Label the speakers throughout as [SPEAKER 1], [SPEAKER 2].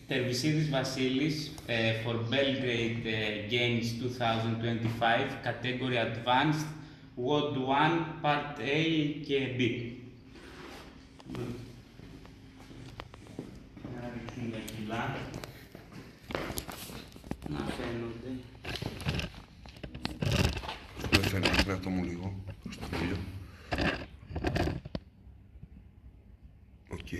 [SPEAKER 1] Tervisidis Vasilis for Belgrade Games 2025, category Advanced, WOD 1, Part A και B. Να ρίξουν τα κιλά. Να φαίνονται.
[SPEAKER 2] Δεν φαίνεται, κρατώ μου λίγο, στο φίλιο. Οκ.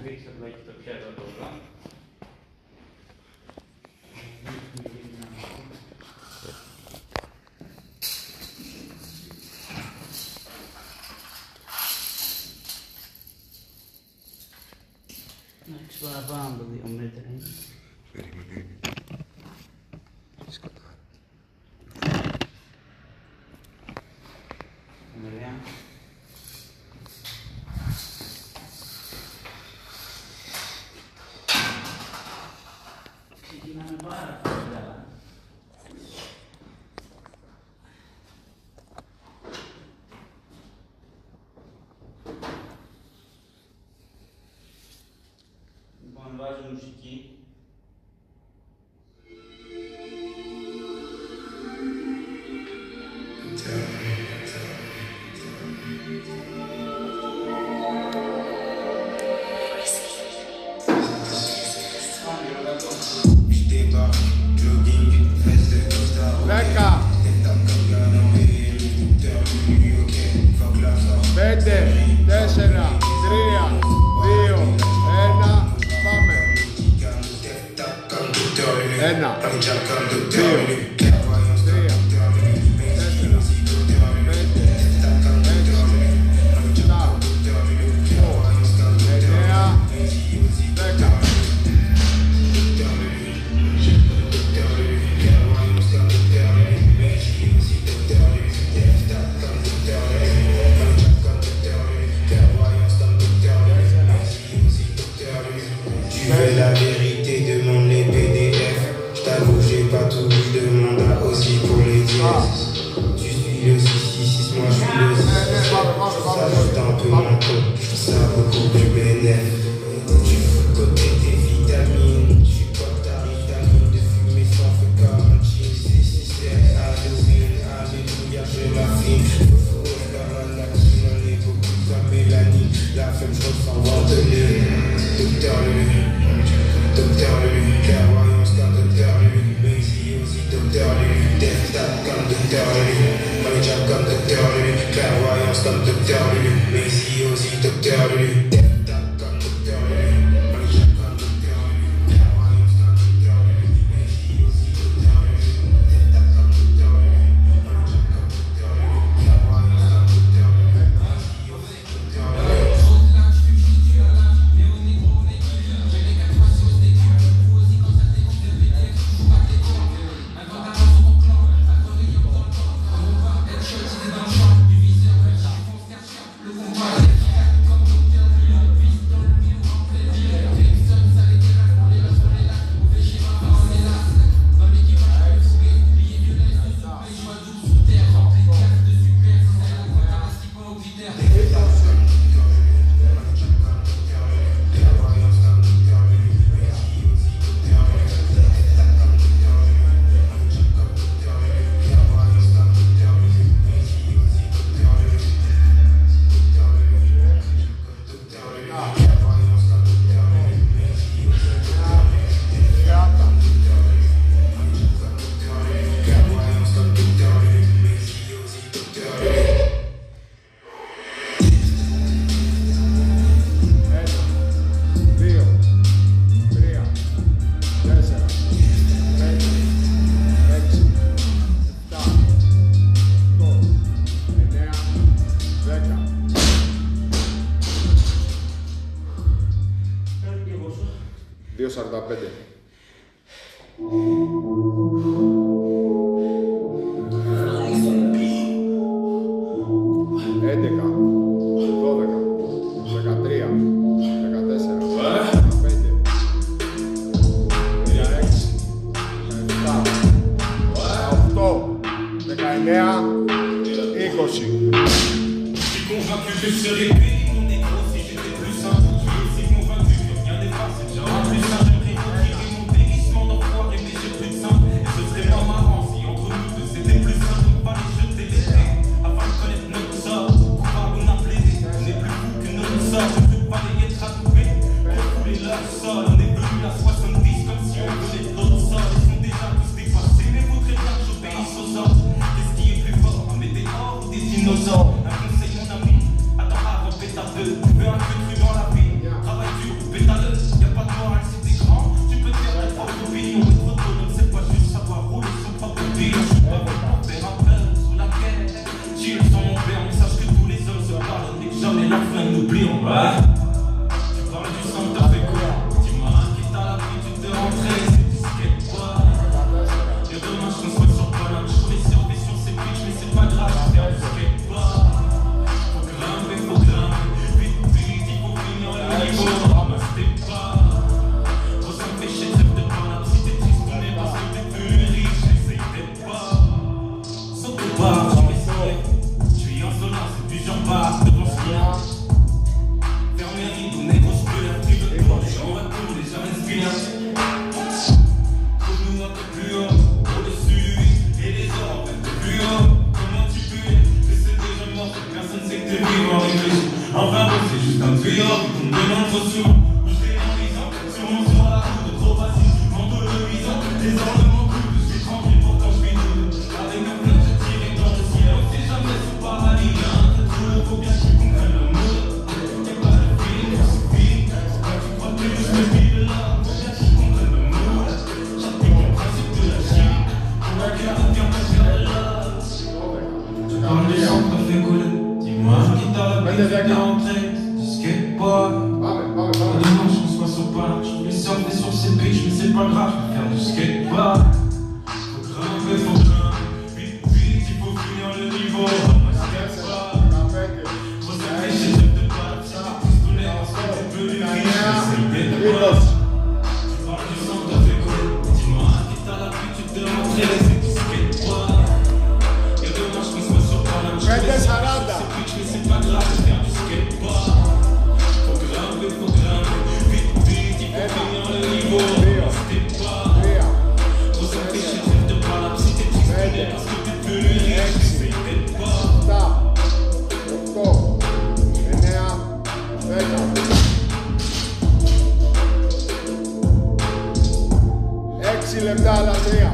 [SPEAKER 1] Ρίξτε εδώ και το πιάτο εδώ. Εντάξει, παραπάνω από 2 μέτρα είναι.
[SPEAKER 2] Περίμενε. Σκοτά.
[SPEAKER 1] Ωραία. Ξεκινάμε πάρα πολύ καλά. Λοιπόν, βάζω μουσική.
[SPEAKER 3] Δέκα, 5, 4, 3, 2, 1, πάμε. 1, 2, 3,
[SPEAKER 4] La vérité, demande les PDF. J't'avoue, j'ai pas tout lu, demande à aussi pour les dièses. Tu suis le 666, moi je suis le 6. Ça juste un peu mon code, je ça beaucoup plus bénéf. Tu fous côté tes vitamines, tu portes ta vitamine de fumer sans feu comme un jean. C'est Halloween, alléluia, je m'affine. Je comme un acquis, on est beaucoup comme Mélanie. La femme, je ressens Ventelé, Docteur Lui. Docteur Lulu, clairvoyance comme Docteur Lulu, mais ici aussi Docteur Lulu, Death comme Docteur Lulu, Manija comme Docteur Lulu, clairvoyance comme Docteur Lulu, mais ici aussi Docteur Lulu, Death comme Docteur Lulu, Manija comme Docteur Lulu, clairvoyance comme Docteur Lulu, mais ici aussi Docteur Lulu, Death comme Docteur Lulu, Manija comme Docteur Lulu, clairvoyance comme Docteur Lulu, mais ici aussi Docteur Lulu.
[SPEAKER 5] Je suis convaincu que je serais payé mon négro si j'étais plus simple. Je suis convaincu que rien dans la vie. Travail dur, pétaleuse, y'a pas de morale si t'es grand. Tu peux te faire ta propre opinion, mais trop autonome, c'est pas juste savoir rouler son propre vie. Je suis pas fait pour faire un peur sous la guerre. Chill sans mon père, mais sache que tous les hommes se pardonnent et que jamais la fin n'oublieront pas. Tu parles du sang, t'as fait quoi? Dis-moi, quitte à la vie, tu te rentrais, c'est du skate quoi. Y'a dommage qu'on soit sur Paname, je voulais survivre sur ces pitchs, mais c'est pas grave, je fais du skate quoi. Faut grimper, vite, vite, il faut finir le niveau, ramasse-tes pas. Faut s'empêcher de rêve de Paname, si t'es triste, on est parce que t'es plus riche, essaye d'être pas. Saute au bar, je m'essaye, je suis insolent, c'est du genre bar, devant ce qu'il y a. Ferme les rideaux, négro, je peux l'air, tu veux tourner, on va tourner, jamais se finir. Trouve-nous un peu plus haut, au-dessus, et les heures, un peu plus haut. Comment tu peux que c'est déjà mort, personne sait que t'es vivant, réfléchis. Enfin bon, c'est juste un tuyau, on me demande trop souvent. Où je t'ai en sûrement sur la route, trop facile, manteau de luisant, les ornements coulent, je suis tranquille, pourtant je suis nul. Avec un plein de tirer dans le ciel, on sait jamais sous paradis, y'a un trait trop lourd, faut bien que tu comprennes le mood. Y'a pas de film, c'est film, quand tu crois que je me vis de là, faut bien que tu comprennes le mood. J'applique le principe de la chine, pour un cœur ou bien pas faire de love. Tu parles du sang, t'as fait couler, dis-moi, qui t'a la peine de rentrer, du skateboard. Dommage qu'on soit sur Paname, je voulais surfer sur ces bitches, mais c'est pas grave, je vais faire du skateboard. Faut grimper, vite, vite, il faut finir le niveau. Ramasse-tes pas, faut s'afficher, je te parle, si t'es pistolet, parce que t'es peu du riche, essaye d'être boss. Tu parles du sang, t'as fait quoi? Dis-moi, qui t'a la vie, tu te rentrer, c'est du skateboard. Y'a dommage qu'on soit sur Paname, je voulais surfer sur ces bitches, mais c'est pas grave, je vais faire du skateboard. Faut grimper, vite, vite, il faut finir le niveau. Ramasse-tes pas, faut s'empêcher de rêve de Paname, si t'es triste, on est parce que t'es plus riche, essaye d'être pas.
[SPEAKER 3] 6 λεπτά άλλα 3.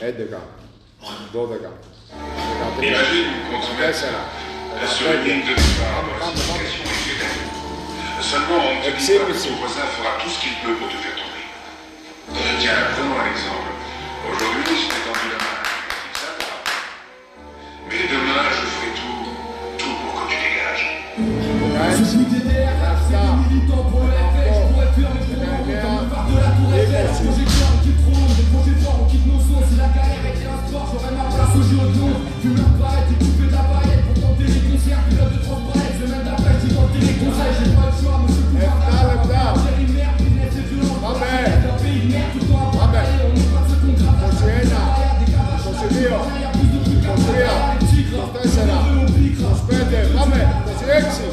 [SPEAKER 3] Έντεκα, 12, 13, 14,
[SPEAKER 6] sur une ligne de départ dans la situation exceptionnelle. Seulement, on ne te dit pas que ton voisin fera tout ce qu'il peut pour te faire tomber. Tiens, prenons un exemple. Aujourd'hui, je t'ai tendu la main. Ça va. Mais demain, je ferai tout pour que tu dégages.
[SPEAKER 7] Je suis DDR, c'est des militants pour le FF. Je pourrais fuir, mais je pourrais rentrer comme le phare de la tour Eiffel. Un projet clair, on quitte trop long, des projets forts, on quitte nos sons. Si la galère était un sport, j'aurais ma place au JO de Londres. Fumeur paillette, équipé de la paillette pour tenter les concerts. Pilote de transpalette, semaine d'après, j'ai tenté les conseils. J'ai pas le choix, monsieur pouvoir d'avoir. J'ai une merde, business et violence. Un pays de merde, tout le temps à travailler. On n'est pas ce qu'on gratte. Des cabaches, il y a plus de trucs à faire. Les tigres, on pique.
[SPEAKER 3] Aspetta, vabbè, silenzio.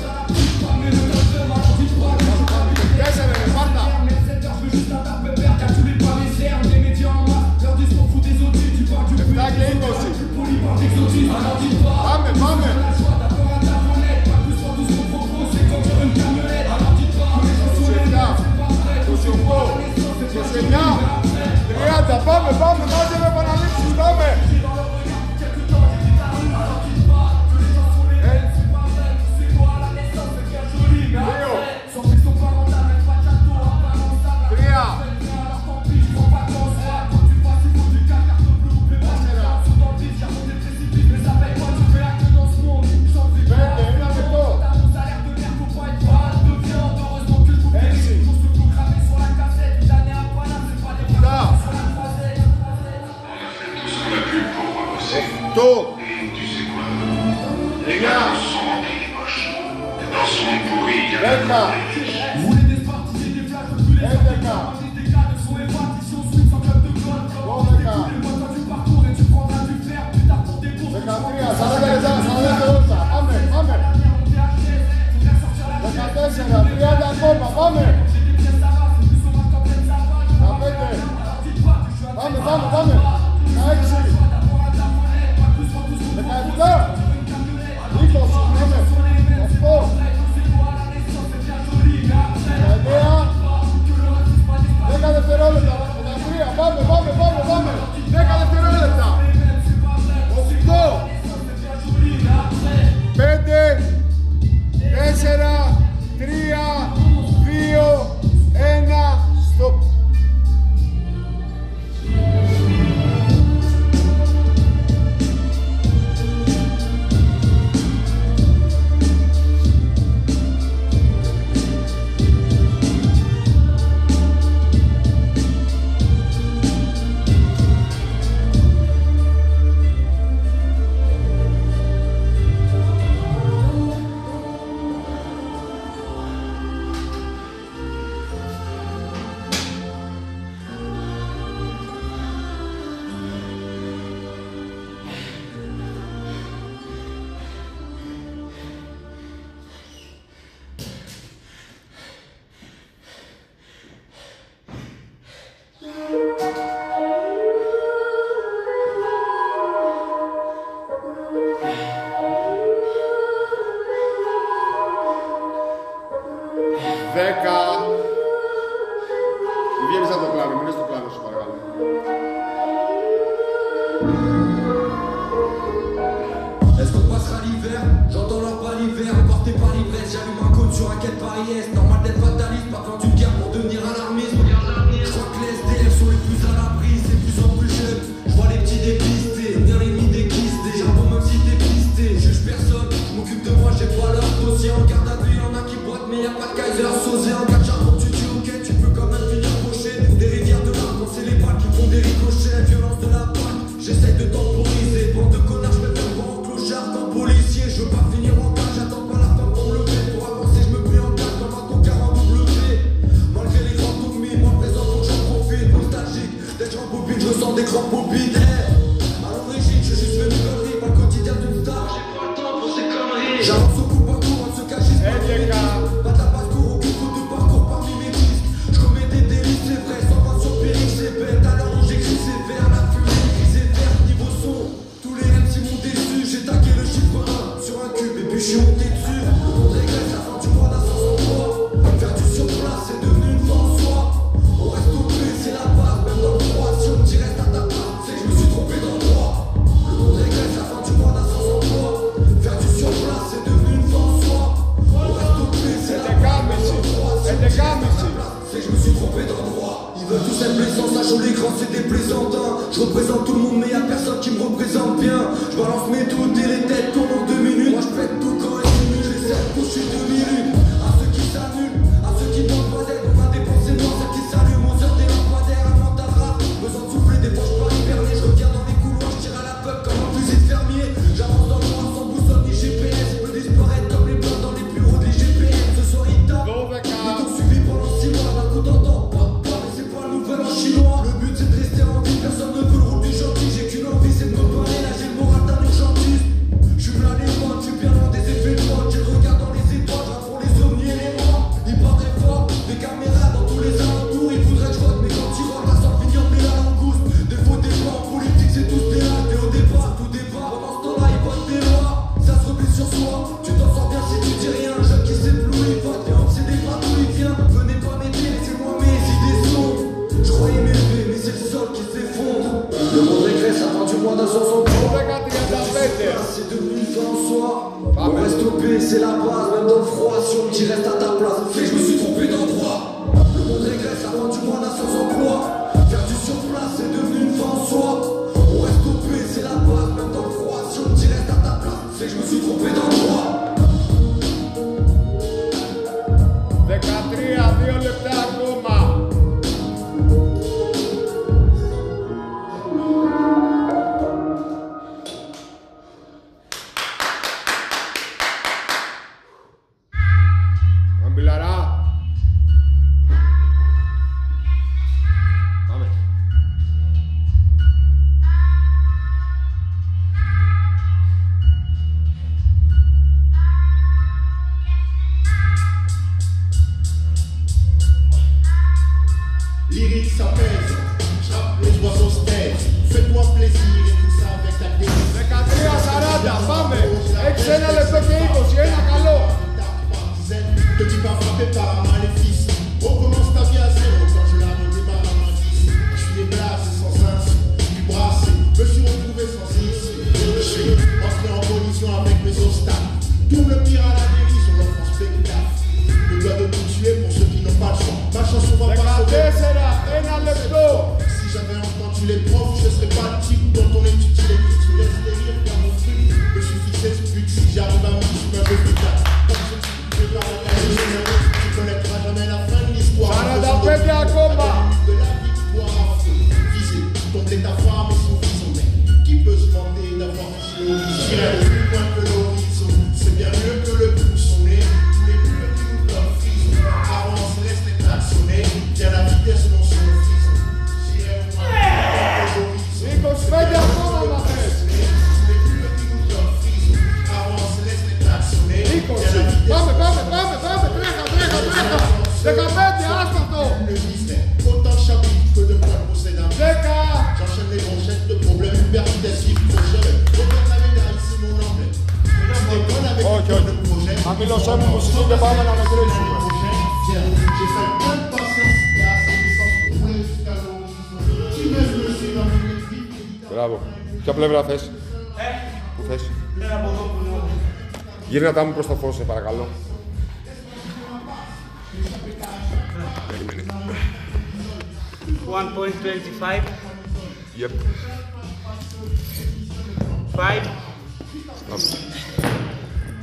[SPEAKER 3] 10. Βγαίνεις από το πλάνο, μείνες στο πλάνο σου παρακαλώ.
[SPEAKER 7] Est-ce qu'on passera l'hiver? J'entends leur pas l'hiver, porté par l'ivresse. J'allume un cône sur un quai de Paris Est. Normal d'être fataliste, pas plan d'une guerre pour devenir alarmiste. Je crois que les SDF sont les plus à l'abri, c'est de plus en plus jeune. Je vois les petits dépistés, bien les nids déquistés. J'avoue même si dépisté, juge personne. Je m'occupe de moi, j'ai pas leur dossier. En garde à vue, y'en a qui boitent, mais y'a pas de Kaiser Sosé. En cas de charbon, tu dis ok, tu peux quand même finir poché. Des rivières de larmes, quand c'est les balles qui font des ricochets. Violence de la balle, j'essaye de temporiser. Bande de connards, je me fais voir en clochard, en policier. Je veux pas finir en cage, j'attends pas la fin pour me lever. Pour avancer, je me plie en cage comme un tocard en W. Malgré les grands tourmis, moi présent, donc j'en profite. Nostalgique, d'être en bobine, je sens des grands bobines. À l'origine, j'ai juste fait une connerie, pas le quotidien d'une star. J'ai pas le temps pour ces conneries. J'avance au coup par coup, on se cache, pas de limite. Pas d'abasse-cours, aucune faute de parcours parmi mes disques. Je commets des délits, c'est vrai, sans pas sur péril, c'est bête. À l'heure où j'écris, c'est vert, la fumée, gris et vert, niveau son. Tous les MC m'ont déçu, j'ai tagué le chiffre 1 sur un cube et puis je suis monté dessus. Le monde régresse la fin du mois d'163. Faire du surplace, c'est devenu une fin en soi. On reste au plus, c'est la base, même dans le froid. Si on me dit reste à ta place, c'est que je me suis trompé d'endroit. Le monde régresse la fin du mois d'163. Faire du surplace, c'est devenu une fin en soi. On reste au plus, c'est la base, même dans le froid. Si on me dit reste à ta place, c'est que je me suis trompé d'endroit. Ils veulent tous être plaisants, sachant l'écran c'est des plaisantins. Je représente tout le monde mais y'a personne qui me représente bien. Je balance mes doutes et les têtes tournent en 2 minutes. Moi je pète tout quand il est minute, j'essaie de coucher 2 minutes. À ceux qui s'annulent, à ceux qui manquent pas d'aide, on a dépensé noir, celles qui s'allument aux heures des lampadaires. Un mental rap, besoin de souffler, des fois je pars hiberner. Je reviens dans les couloirs, je tire à la peuple comme un fusil de fermier. J'avance dans le noir sans boussole ni GPS. Je peux disparaître comme les blancs dans les bureaux des GPM. Ce soir il tape, ils t'ont suivi pendant 6 mois, d'un coup t'entends. C'est pas le nouvel en chinois. Le but c'est de rester en vie, personne ne veut le rôle du gentil. J'ai qu'une envie, c'est de me parler. Là j'ai le moral d'un urgentiste. Je suis là les modes, je suis bien loin des effets de mode. J'ai le regard dans les étoiles, je pour les ovnis et les morts. Ils parlent fort, des caméras dans tous les alentours. Ils voudraient que je vote, mais quand ils rentrent, la sorte finit en la langouste. Des faux débats en politique, c'est tous des lâches. Mais au départ, tout débat. Pendant ce temps-là, ils votent des lois. Ça se replie sur soi. Tu t'en sors bien si tu dis rien. Un jeune qui s'éblouit, il vote. Et on sait des gratouilles, viens. Venez pas m'aider, laissez-moi mes idées sombres. Je croyais m'élever, mais c'est le sol qui s'effondre. Le monde régresse à part du mois d'163. C'est devenu une fin en soi. On reste au paix, c'est la base, même dans le froid. Si on me dit reste à ta place, c'est que je me suis trompé d'endroit. Le monde régresse à part du mois d'163. Faire du surplace, c'est devenu une fin en soi. On reste au paix, c'est la base, même dans le froid. Si on me dit reste à ta place, c'est que je me suis trompé d'endroit.
[SPEAKER 3] 13, 2 λεπτά ακόμα. Αμπιλαρά. Πάμε.
[SPEAKER 8] Lyrique s'apaise, j'rappe les oiseaux se taisent. Fais-toi plaisir et tout ça avec ta délice.
[SPEAKER 3] 13-40, πάμε. Έχεις 1 λεπτό και 20, ένα καλό.
[SPEAKER 8] Te dis pas frappé par un maléfice. On commence ta vie à zéro quand je la redémarre à main 10. Je suis déplacé sans insu, du brassé, me suis retrouvé sans issue. Je suis entré en collision avec mes obstacles. Double tir à la dérision, l'offre en spectacle. Le doigt de tout tuer pour ceux qui n'ont pas le choix. Ma chanson va pas sauver.
[SPEAKER 3] 14, 1 λεπτό.
[SPEAKER 8] Si j'avais entendu les profs, je serais pas le type dont on étudie l'écriture. Laisse les rires faire mon truc. Je suis fixé ce but. Si j'arrive à me dire, je suis un peu plus tard. Comme je dis, je vais pas regarder, tu connaîtras jamais la fin de l'histoire.
[SPEAKER 3] 45 ακόμα.
[SPEAKER 8] De la victoire à feu. Viser, tomber ta femme et son fils, mec. Qui peut se vanter d'avoir touché l'horizon? J'irai plus loin que l'horizon. C'est bien mieux que le pouce au nez. Tous les bleus qui nous donnent frison. Avance, laisse les klaxonner. Viens la vitesse, non sur le frison. J'irai au moins que l'horizon.
[SPEAKER 3] 25 ακόμα να θες. Πάμε, πάμε, πάμε, πάμε, τρέχα, τρέχα, τρέχα. 15, άστα το. 10.
[SPEAKER 8] J'enchaîne les manchettes de problèmes hypervitessifs, projet. Regarde la médaille, c'est mon emblème. Je déconne avec
[SPEAKER 3] Όχι, όχι. Χαμηλώσέ μου μουσική και πάμε να μετρήσουμε. Μπράβο. Ποια πλευρά θες? Πού θες? Γύρνα τα μου προς το φως, σε παρακαλώ.
[SPEAKER 2] Περίμενε.
[SPEAKER 1] 1.25.
[SPEAKER 2] Yep.
[SPEAKER 1] 5.
[SPEAKER 2] Stop.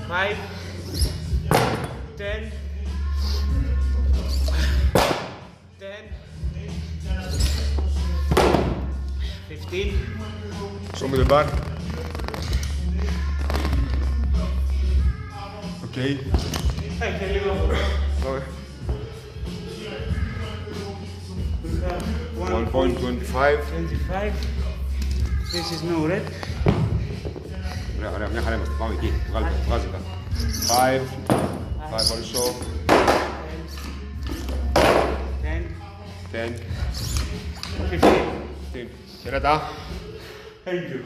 [SPEAKER 1] 5. 10. 10. 15.
[SPEAKER 3] Show me the bar. Okay.
[SPEAKER 1] Έχει λίγο.
[SPEAKER 3] Okay. 1.25.
[SPEAKER 1] 25. This is no red.
[SPEAKER 3] Ωραία, ωραία, μια χαρά είμαστε. Πάμε εκεί. Βγάζε τα. 5. 5 also.
[SPEAKER 1] 10.
[SPEAKER 3] 10.
[SPEAKER 1] 15.
[SPEAKER 3] 15. Χαιρετά.
[SPEAKER 1] Thank you.